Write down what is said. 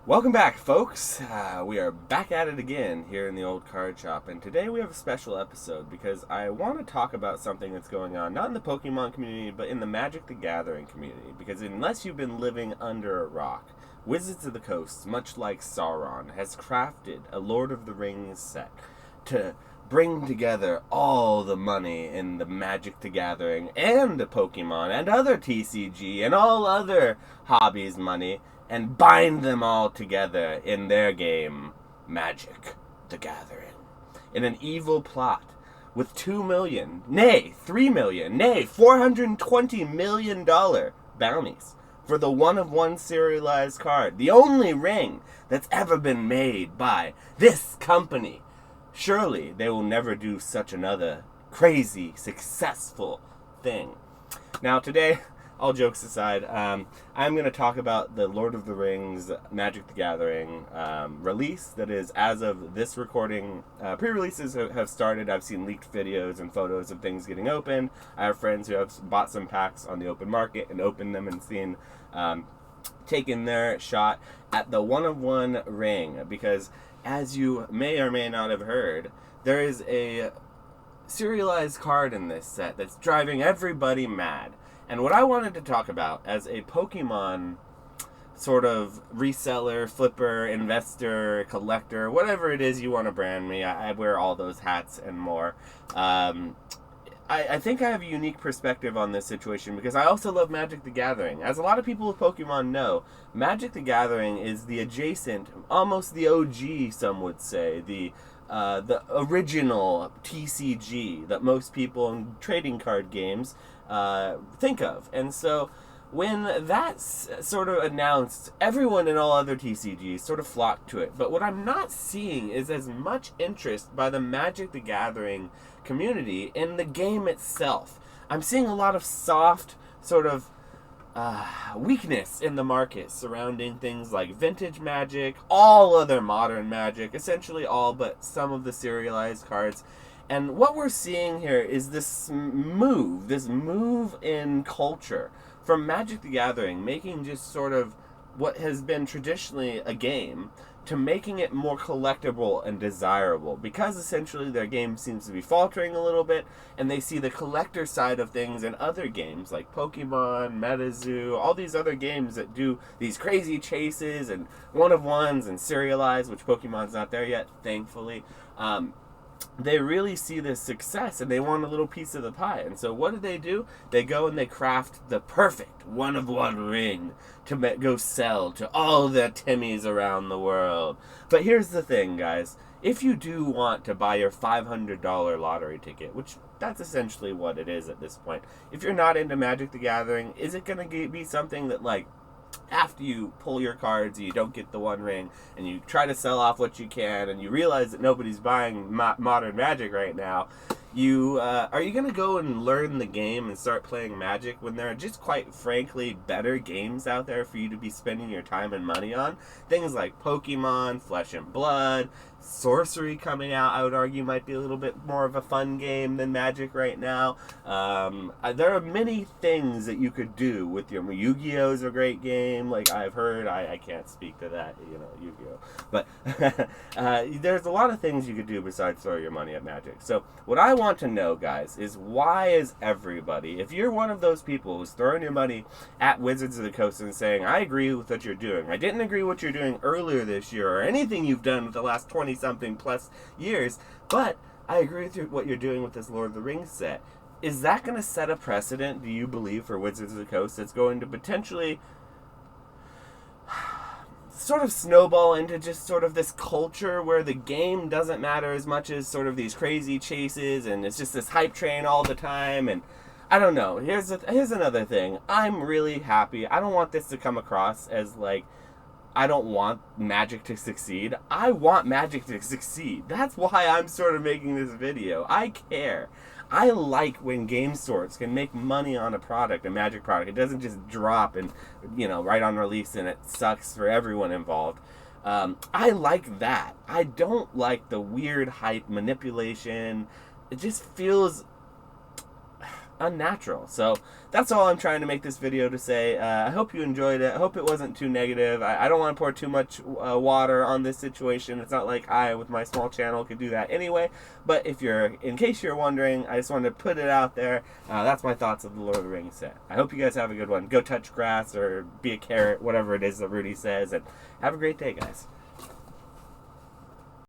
Welcome back, folks. We are back at it again here in the old card shop, and today we have a special episode because I want to talk about something that's going on, not in the Pokemon community, but in the Magic the Gathering community. Because unless you've been living under a rock, Wizards of the Coast, much like Sauron, has crafted a Lord of the Rings set to bring together all the money in the Magic the Gathering and the Pokemon and other TCG and all other hobbies money and bind them all together in their game, Magic the Gathering, in an evil plot with 2 million, nay, 3 million, nay, $420 million bounties for the one-of-one serialized card, the only ring that's ever been made by this company. Surely they will never do such another crazy, successful thing. Now today, all jokes aside, I'm going to talk about the Lord of the Rings Magic the Gathering release that is, as of this recording, pre-releases have started. I've seen leaked videos and photos of things getting opened. I have friends who have bought some packs on the open market and opened them and seen, taken their shot at the one-of-one ring. Because, as you may or may not have heard, there is a serialized card in this set that's driving everybody mad. And what I wanted to talk about as a Pokemon sort of reseller, flipper, investor, collector, whatever it is you want to brand me, I wear all those hats and more. I think I have a unique perspective on this situation because I also love Magic the Gathering. As a lot of people with Pokemon know, Magic the Gathering is the adjacent, almost the OG, some would say, the original TCG that most people in trading card games think of. And so when that's sort of announced, everyone in all other TCGs sort of flocked to it. But what I'm not seeing is as much interest by the Magic the Gathering community in the game itself. I'm seeing a lot of soft sort of weakness in the market surrounding things like vintage Magic, all other modern Magic, essentially all but some of the serialized cards. And what we're seeing here is this move in culture from Magic the Gathering, making just sort of what has been traditionally a game to making it more collectible and desirable, because essentially their game seems to be faltering a little bit, and they see the collector side of things in other games like Pokemon, MetaZoo, all these other games that do these crazy chases and one-of-ones and serialized, which Pokemon's not there yet, thankfully. They really see this success and they want a little piece of the pie. And so what do? They go and they craft the perfect one-of-one ring to go sell to all the Timmies around the world. But here's the thing, guys. If you do want to buy your $500 lottery ticket, which that's essentially what it is at this point, if you're not into Magic the Gathering, is it going to be something that, like, after you pull your cards, you don't get the one ring, and you try to sell off what you can, and you realize that nobody's buying modern Magic right now, are you going to go and learn the game and start playing Magic when there are just, quite frankly, better games out there for you to be spending your time and money on? Things like Pokemon, Flesh and Blood, Sorcery coming out, I would argue, might be a little bit more of a fun game than Magic right now. There are many things that you could do with your Yu-Gi-Oh! Is a great game, like I've heard. I can't speak to that, Yu-Gi-Oh! But there's a lot of things you could do besides throw your money at Magic. So what I want to know, guys, is why is everybody, if you're one of those people who's throwing your money at Wizards of the Coast and saying, I agree with what you're doing, I didn't agree with what you're doing earlier this year or anything you've done with the last 20-something plus years, but I agree with what you're doing with this Lord of the Rings set. Is that going to set a precedent, do you believe, for Wizards of the Coast that's going to potentially sort of snowball into just sort of this culture where the game doesn't matter as much as sort of these crazy chases, and it's just this hype train all the time? And I don't know. Here's another thing. I'm really happy. I don't want this to come across as like I don't want Magic to succeed. I want Magic to succeed. That's why I'm sort of making this video. I care. I like when game stores can make money on a product, a Magic product. It doesn't just drop and, right on release and it sucks for everyone involved. I like that. I don't like the weird hype manipulation. It just feels unnatural. So that's all I'm trying to make this video to say. I hope you enjoyed it. I hope it wasn't too negative. I don't want to pour too much water on this situation. It's not like I, with my small channel, could do that anyway. But in case you're wondering, I just wanted to put it out there. That's my thoughts of the Lord of the Rings set. I hope you guys have a good one. Go touch grass or be a carrot, whatever it is that Rudy says, and have a great day, guys.